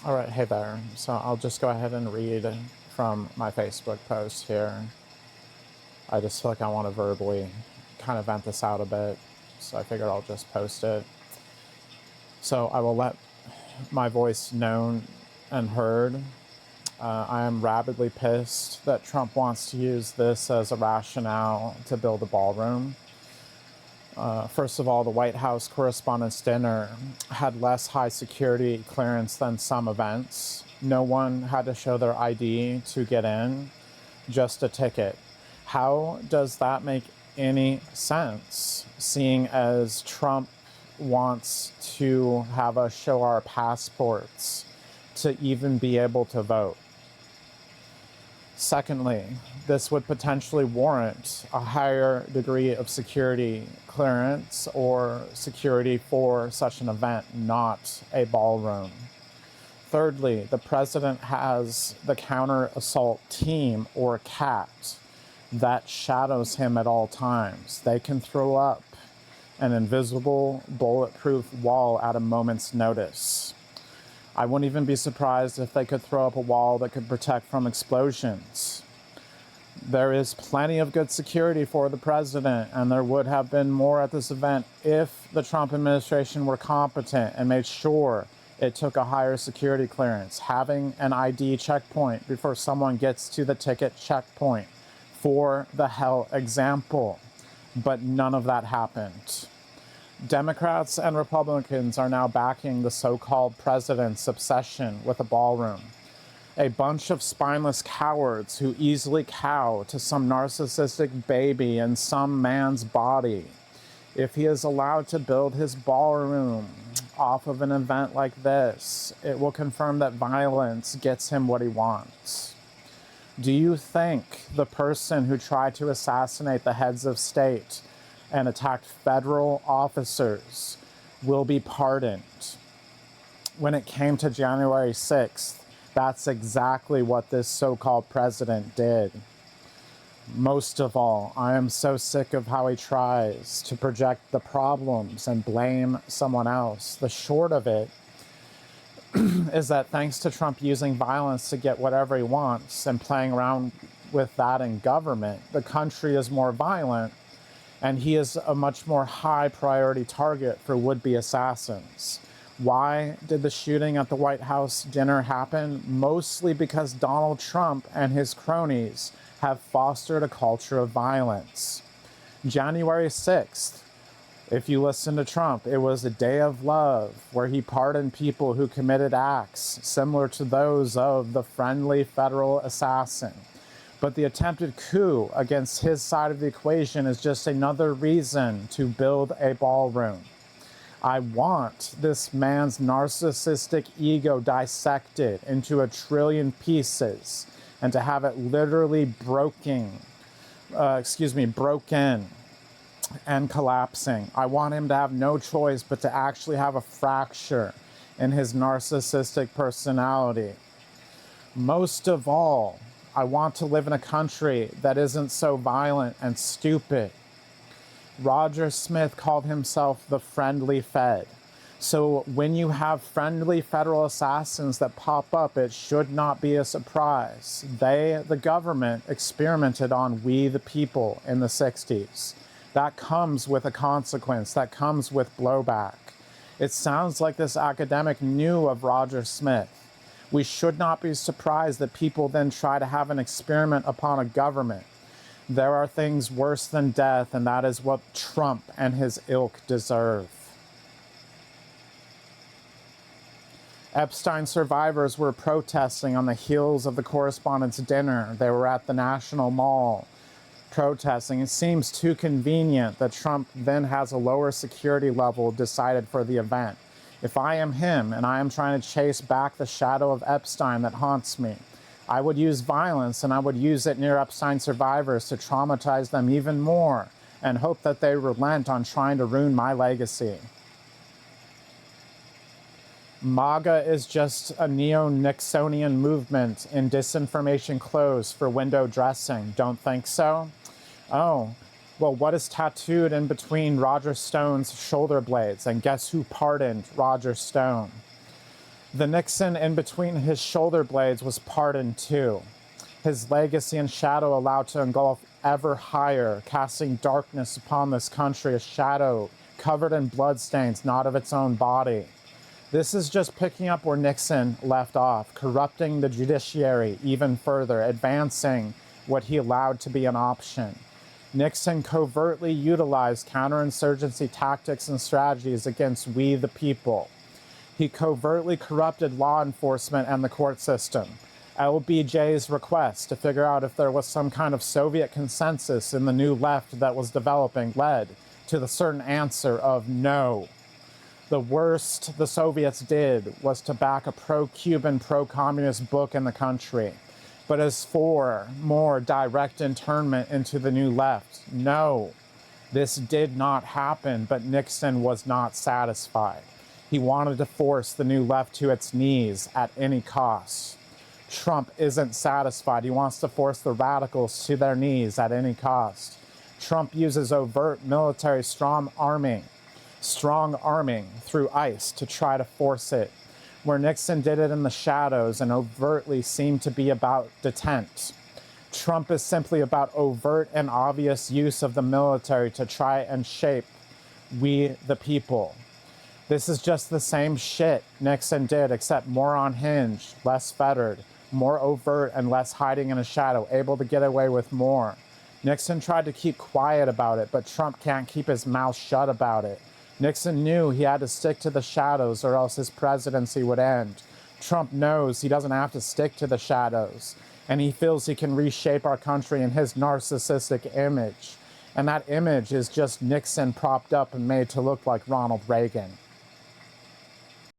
All right, hey there. So I'll just go ahead and read from my Facebook post here. I just feel like I want to verbally kind of vent this out a bit, so I figured I'll just post it. So I will let my voice known and heard. I am rabidly pissed that Trump wants to use this as a rationale to build a ballroom. First of all, the White House Correspondents' Dinner had less high security clearance than some events. No one had to show their ID to get in, just a ticket. How does that make any sense, seeing as Trump wants to have us show our passports to even be able to vote? Secondly, this would potentially warrant a higher degree of security clearance or security for such an event, not a ballroom. Thirdly, the president has the counter-assault team, or CAT, that shadows him at all times. They can throw up an invisible, bulletproof wall at a moment's notice. I wouldn't even be surprised if they could throw up a wall that could protect from explosions. There is plenty of good security for the president, and there would have been more at this event if the Trump administration were competent and made sure it took a higher security clearance, having an ID checkpoint before someone gets to the ticket checkpoint, for the hell example. But none of that happened. Democrats and Republicans are now backing the so-called president's obsession with a ballroom. A bunch of spineless cowards who easily cow to some narcissistic baby in some man's body. If he is allowed to build his ballroom off of an event like this, it will confirm that violence gets him what he wants. Do you think the person who tried to assassinate the heads of state and attacked federal officers will be pardoned? When it came to January 6th, that's exactly what this so-called president did. Most of all, I am so sick of how he tries to project the problems and blame someone else. The short of it is that thanks to Trump using violence to get whatever he wants and playing around with that in government, the country is more violent, and he is a much more high priority target for would-be assassins. Why did the shooting at the White House dinner happen? Mostly because Donald Trump and his cronies have fostered a culture of violence. January 6th, if you listen to Trump, it was a day of love where he pardoned people who committed acts similar to those of the friendly federal assassin. But the attempted coup against his side of the equation is just another reason to build a ballroom. I want this man's narcissistic ego dissected into 1 trillion pieces and to have it literally broken and collapsing. I want him to have no choice but to actually have a fracture in his narcissistic personality. Most of all, I want to live in a country that isn't so violent and stupid. Roger Smith called himself the friendly Fed. So when you have friendly federal assassins that pop up, it should not be a surprise. They, the government, experimented on we the people in the 60s. That comes with a consequence. That comes with blowback. It sounds like this academic knew of Roger Smith. We should not be surprised that people then try to have an experiment upon a government. There are things worse than death, and that is what Trump and his ilk deserve. Epstein survivors were protesting on the heels of the Correspondents' Dinner. They were at the National Mall protesting. It seems too convenient that Trump then has a lower security level decided for the event. If I am him and I am trying to chase back the shadow of Epstein that haunts me, I would use violence, and I would use it near Epstein survivors to traumatize them even more and hope that they relent on trying to ruin my legacy. MAGA is just a neo-Nixonian movement in disinformation clothes for window dressing. Don't think so? Oh, well, what is tattooed in between Roger Stone's shoulder blades? And guess who pardoned Roger Stone? The Nixon in between his shoulder blades was part in two. His legacy and shadow allowed to engulf ever higher, casting darkness upon this country, a shadow covered in bloodstains not of its own body. This is just picking up where Nixon left off, corrupting the judiciary even further, advancing what he allowed to be an option. Nixon covertly utilized counterinsurgency tactics and strategies against we the people. He covertly corrupted law enforcement and the court system. LBJ's request to figure out if there was some kind of Soviet consensus in the new left that was developing led to the certain answer of no. The worst the Soviets did was to back a pro-Cuban, pro-communist book in the country. But as for more direct internment into the new left, no. This did not happen, but Nixon was not satisfied. He wanted to force the new left to its knees at any cost. Trump isn't satisfied. He wants to force the radicals to their knees at any cost. Trump uses overt military strong arming through ICE to try to force it, where Nixon did it in the shadows and overtly seemed to be about detente. Trump is simply about overt and obvious use of the military to try and shape we the people. This is just the same shit Nixon did, except more unhinged, less fettered, more overt and less hiding in a shadow, able to get away with more. Nixon tried to keep quiet about it, but Trump can't keep his mouth shut about it. Nixon knew he had to stick to the shadows or else his presidency would end. Trump knows he doesn't have to stick to the shadows, and he feels he can reshape our country in his narcissistic image. And that image is just Nixon propped up and made to look like Ronald Reagan.